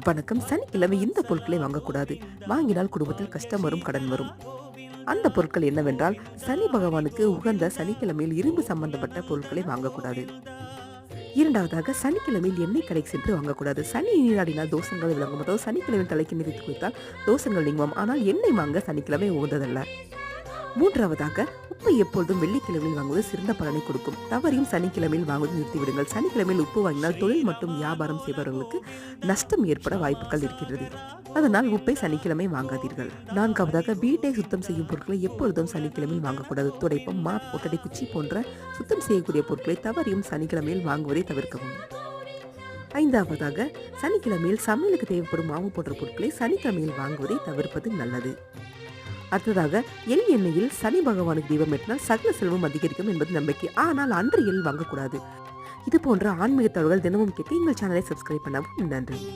வணக்கம். சனிக்கிழமை இந்த பொருட்களை வாங்கக்கூடாது. வாங்கினால் குடும்பத்தில் கஷ்டம் வரும், கடன் வரும். அந்த பொருட்கள் என்னவென்றால், சனி பகவானுக்கு உகந்த சனிக்கிழமையில் இரும்பு சம்பந்தப்பட்ட பொருட்களை வாங்கக்கூடாது. இரண்டாவதாக, சனிக்கிழமையில் எண்ணெய் கடைக்கு சென்று வாங்கக்கூடாது. சனி நீராடினால் தோஷங்கள் விளங்கும். அதாவது சனிக்கிழமை தலைக்கு மிதித்து குளித்தால் தோஷங்கள் நீங்கும். ஆனால் எண்ணெய் வாங்க சனிக்கிழமை உகந்ததல்ல. மூன்றாவதாக, உப்பை எப்பொழுதும் வெள்ளிக்கிழமையில் வாங்குவது சிறந்த பலனை கொடுக்கும். தவறையும் சனிக்கிழமையில் வாங்குவது நிறுத்திவிடுங்கள். சனிக்கிழமையில் உப்பு வாங்கினால் தொழில் மற்றும் வியாபாரம் செய்பவர்களுக்கு நஷ்டம் ஏற்பட வாய்ப்புகள் இருக்கிறது. அதனால் உப்பை சனிக்கிழமை வாங்காதீர்கள். நான்காவதாக, வீட்டை சுத்தம் செய்யும் பொருட்களை எப்பொழுதும் சனிக்கிழமையில் வாங்கக்கூடாது. துடைப்பம், மாப், ஒட்டடை குச்சி போன்ற சுத்தம் செய்யக்கூடிய பொருட்களை தவறையும் சனிக்கிழமையில் வாங்குவதை தவிர்க்கவும். ஐந்தாவதாக, சனிக்கிழமையில் சமையலுக்கு தேவைப்படும் மாவு போன்ற பொருட்களை சனிக்கிழமையில் வாங்குவதை தவிர்ப்பது நல்லது. அடுத்ததாக, எள் எண்ணெயில் சனி பகவானுக்கு தீபம் ஏற்றினால் சகல செல்வம் அதிகரிக்கும் என்பது நம்பிக்கை. ஆனால் அன்று எள் வாங்கக்கூடாது. இது போன்ற ஆன்மீக தகவல்கள் தினமும் கேட்க எங்கள் சேனலை சப்ஸ்கிரைப் பண்ணவும். நன்றி.